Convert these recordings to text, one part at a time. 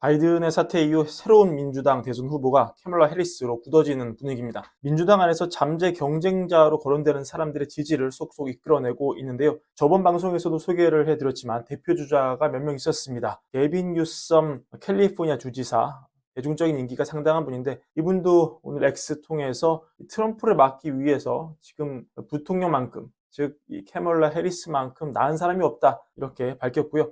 바이든의 사퇴 이후 새로운 민주당 대선 후보가 캐멀라 해리스로 굳어지는 분위기입니다. 민주당 안에서 잠재 경쟁자로 거론되는 사람들의 지지를 속속 이끌어내고 있는데요. 저번 방송에서도 소개를 해드렸지만 대표 주자가 몇 명 있었습니다. 게빈 뉴섬 캘리포니아 주지사, 대중적인 인기가 상당한 분인데 이분도 오늘 X 통해서 트럼프를 막기 위해서 지금 부통령만큼, 즉 이 캐멀라 해리스만큼 나은 사람이 없다 이렇게 밝혔고요.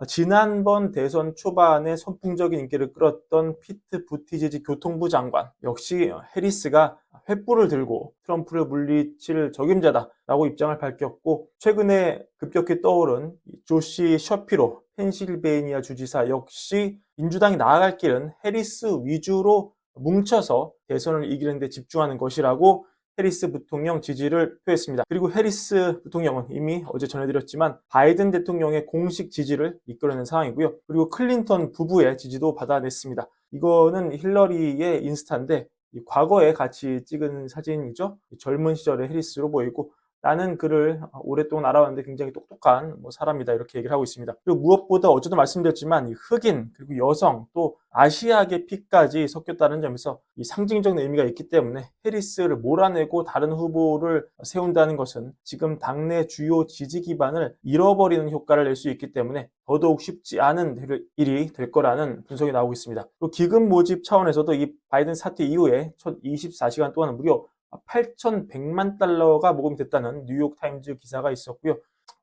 지난번 대선 초반에 선풍적인 인기를 끌었던 피트 부티지지 교통부 장관 역시 해리스가 횃불을 들고 트럼프를 물리칠 적임자다라고 입장을 밝혔고, 최근에 급격히 떠오른 조시 셔피로 펜실베이니아 주지사 역시 민주당이 나아갈 길은 해리스 위주로 뭉쳐서 대선을 이기는 데 집중하는 것이라고 해리스 부통령 지지를 표했습니다. 그리고 해리스 부통령은 이미 어제 전해드렸지만 바이든 대통령의 공식 지지를 이끌어낸 상황이고요. 그리고 클린턴 부부의 지지도 받아냈습니다. 이거는 힐러리의 인스타인데 과거에 같이 찍은 사진이죠. 젊은 시절의 해리스로 보이고, 나는 그를 오랫동안 알아왔는데 굉장히 똑똑한 사람이다 이렇게 얘기를 하고 있습니다. 그리고 무엇보다 어제도 말씀드렸지만 흑인 그리고 여성 또 아시아계 피까지 섞였다는 점에서 이 상징적인 의미가 있기 때문에 해리스를 몰아내고 다른 후보를 세운다는 것은 지금 당내 주요 지지 기반을 잃어버리는 효과를 낼 수 있기 때문에 더더욱 쉽지 않은 일이 될 거라는 분석이 나오고 있습니다. 그리고 기금 모집 차원에서도 이 바이든 사퇴 이후에 첫 24시간 동안 무려 8,100만 달러가 모금됐다는 뉴욕타임즈 기사가 있었고요.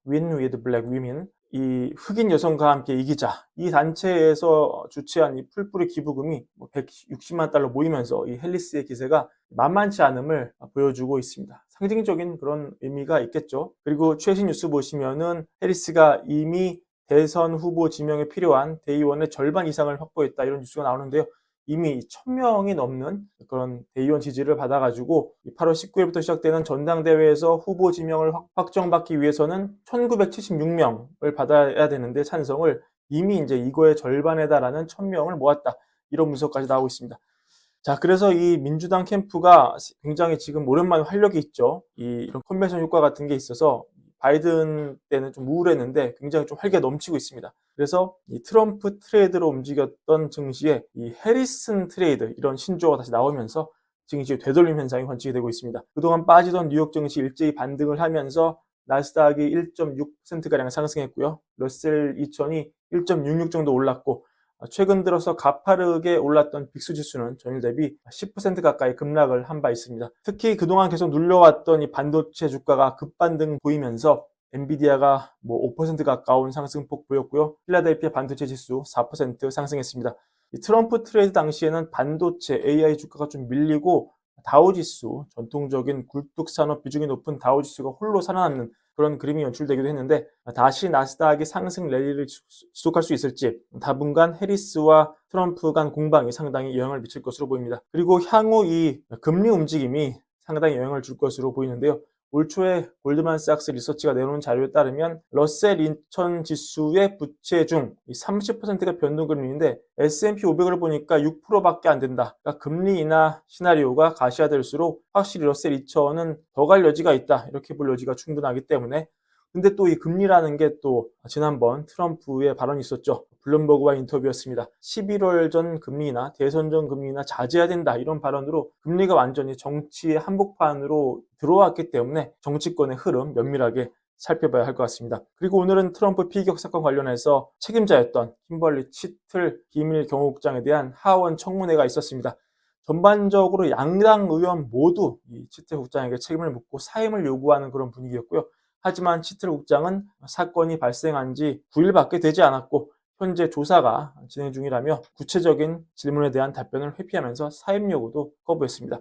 Win with Black Women, 이 흑인 여성과 함께 이기자, 이 단체에서 주최한 이 풀뿌리 기부금이 160만 달러 모이면서 이 헬리스의 기세가 만만치 않음을 보여주고 있습니다. 상징적인 그런 의미가 있겠죠. 그리고 최신 뉴스 보시면은 해리스가 이미 대선 후보 지명에 필요한 대의원의 절반 이상을 확보했다 이런 뉴스가 나오는데요. 이미 1,000명이 넘는 그런 대의원 지지를 받아가지고 8월 19일부터 시작되는 전당대회에서 후보 지명을 확정받기 위해서는 1,976명을 받아야 되는데 찬성을 이미 이제 이거의 절반에 달하는 1,000명을 모았다. 이런 분석까지 나오고 있습니다. 자, 그래서 이 민주당 캠프가 굉장히 지금 오랜만에 활력이 있죠. 이런 컨벤션 효과 같은 게 있어서 바이든 때는 좀 우울했는데 굉장히 좀 활기가 넘치고 있습니다. 그래서 이 트럼프 트레이드로 움직였던 증시에 이 해리슨 트레이드, 이런 신조어가 다시 나오면서 증시의 되돌림 현상이 관측이 되고 있습니다. 그동안 빠지던 뉴욕 증시 일제히 반등을 하면서 나스닥이 1.6%가량 상승했고요. 러셀 2000이 1.66 정도 올랐고, 최근 들어서 가파르게 올랐던 빅스 지수는 전일 대비 10% 가까이 급락을 한 바 있습니다. 특히 그동안 계속 눌려왔던 이 반도체 주가가 급반등 보이면서 엔비디아가 5% 가까운 상승폭 보였고요. 필라델피아 반도체 지수 4% 상승했습니다. 이 트럼프 트레이드 당시에는 반도체 AI 주가가 좀 밀리고 다우지수, 전통적인 굴뚝산업 비중이 높은 다우지수가 홀로 살아남는 그런 그림이 연출되기도 했는데, 다시 나스닥이 상승 랠리를 지속할 수 있을지 당분간 해리스와 트럼프 간 공방이 상당히 영향을 미칠 것으로 보입니다. 그리고 향후 이 금리 움직임이 상당히 영향을 줄 것으로 보이는데요. 올 초에 골드만삭스 리서치가 내놓은 자료에 따르면 러셀 2000 지수의 부채 중 30%가 변동금리인데 S&P 500을 보니까 6%밖에 안 된다. 그러니까 금리 인하 시나리오가 가시화될수록 확실히 러셀 2000은 더 갈 여지가 있다. 이렇게 볼 여지가 충분하기 때문에. 근데 또 이 금리라는 게 또 지난번 트럼프의 발언이 있었죠. 블룸버그와 인터뷰였습니다. 11월 전 금리나 대선 전 금리나 자제해야 된다, 이런 발언으로 금리가 완전히 정치의 한복판으로 들어왔기 때문에 정치권의 흐름 면밀하게 살펴봐야 할 것 같습니다. 그리고 오늘은 트럼프 피격 사건 관련해서 책임자였던 킴벌리 치틀 기밀 경호국장에 대한 하원 청문회가 있었습니다. 전반적으로 양당 의원 모두 이 치틀 국장에게 책임을 묻고 사임을 요구하는 그런 분위기였고요. 하지만 치틀 국장은 사건이 발생한 지 9일밖에 되지 않았고 현재 조사가 진행 중이라며 구체적인 질문에 대한 답변을 회피하면서 사임 요구도 거부했습니다.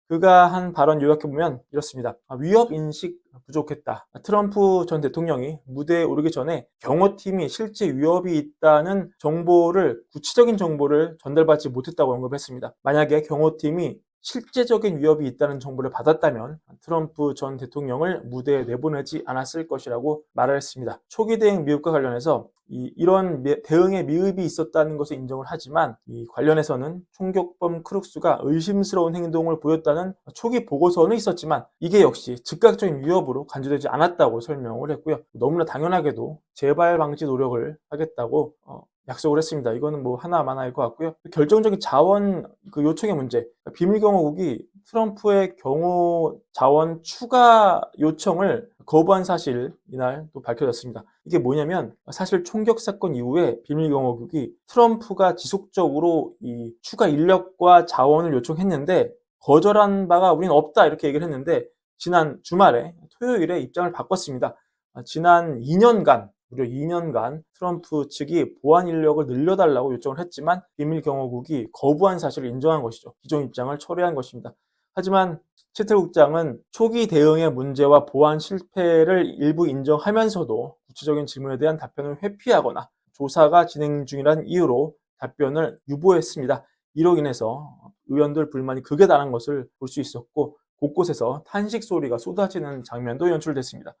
그가 한 발언 요약해보면 이렇습니다. 위협 인식 부족했다. 트럼프 전 대통령이 무대에 오르기 전에 경호팀이 실제 위협이 있다는 정보를, 구체적인 정보를 전달받지 못했다고 언급했습니다. 만약에 경호팀이 실제적인 위협이 있다는 정보를 받았다면 트럼프 전 대통령을 무대에 내보내지 않았을 것이라고 말을 했습니다. 초기 대응 미흡과 관련해서 이런 대응에 미흡이 있었다는 것을 인정을 하지만 이 관련해서는 총격범 크룩스가 의심스러운 행동을 보였다는 초기 보고서는 있었지만 이게 역시 즉각적인 위협으로 간주되지 않았다고 설명을 했고요. 너무나 당연하게도 재발 방지 노력을 하겠다고 약속을 했습니다. 이거는 뭐 하나마나일 것 같고요. 결정적인 자원 요청의 문제, 비밀경호국이 트럼프의 경호 자원 추가 요청을 거부한 사실 이날 또 밝혀졌습니다. 이게 뭐냐면 사실 총격 사건 이후에 비밀경호국이 트럼프가 지속적으로 이 추가 인력과 자원을 요청했는데 거절한 바가 우리는 없다 이렇게 얘기를 했는데 지난 주말에 토요일에 입장을 바꿨습니다. 지난 2년간 무려 2년간 트럼프 측이 보안 인력을 늘려달라고 요청을 했지만 비밀경호국이 거부한 사실을 인정한 것이죠. 기존 입장을 철회한 것입니다. 하지만 채틀 국장은 초기 대응의 문제와 보안 실패를 일부 인정하면서도 구체적인 질문에 대한 답변을 회피하거나 조사가 진행 중이라는 이유로 답변을 유보했습니다. 이로 인해서 의원들 불만이 극에 달한 것을 볼 수 있었고 곳곳에서 탄식 소리가 쏟아지는 장면도 연출됐습니다.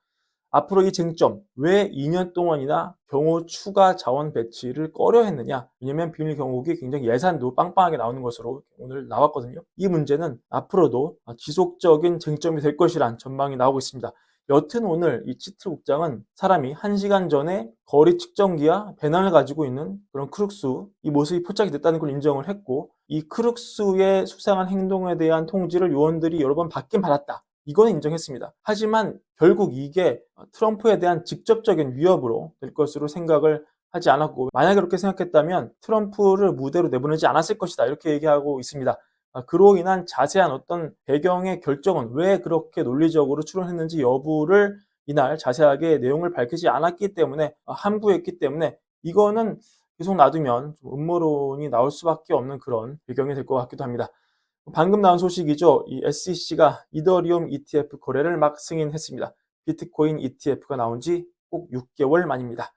앞으로 이 쟁점, 왜 2년 동안이나 경호 추가 자원 배치를 꺼려 했느냐? 왜냐면 비밀경호국이 굉장히 예산도 빵빵하게 나오는 것으로 오늘 나왔거든요. 이 문제는 앞으로도 지속적인 쟁점이 될 것이란 전망이 나오고 있습니다. 여튼 오늘 이 치트 국장은 사람이 1시간 전에 거리 측정기와 배낭을 가지고 있는 그런 크룩스, 이 모습이 포착이 됐다는 걸 인정을 했고 이 크룩스의 수상한 행동에 대한 통지를 요원들이 여러 번 받긴 받았다. 이거는 인정했습니다. 하지만 결국 이게 트럼프에 대한 직접적인 위협으로 될 것으로 생각을 하지 않았고 만약에 그렇게 생각했다면 트럼프를 무대로 내보내지 않았을 것이다 이렇게 얘기하고 있습니다. 그로 인한 자세한 어떤 배경의 결정은 왜 그렇게 논리적으로 추론했는지 여부를 이날 자세하게 내용을 밝히지 않았기 때문에 함구했기 때문에 이거는 계속 놔두면 좀 음모론이 나올 수밖에 없는 그런 배경이 될 것 같기도 합니다. 방금 나온 소식이죠. 이 SEC가 이더리움 ETF 거래를 막 승인했습니다. 비트코인 ETF가 나온 지 꼭 6개월 만입니다.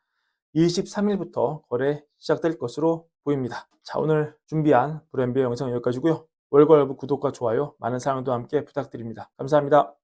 23일부터 거래 시작될 것으로 보입니다. 자, 오늘 준비한 브랜비의 영상 여기까지고요. 월걸부 구독과 좋아요, 많은 사랑도 함께 부탁드립니다. 감사합니다.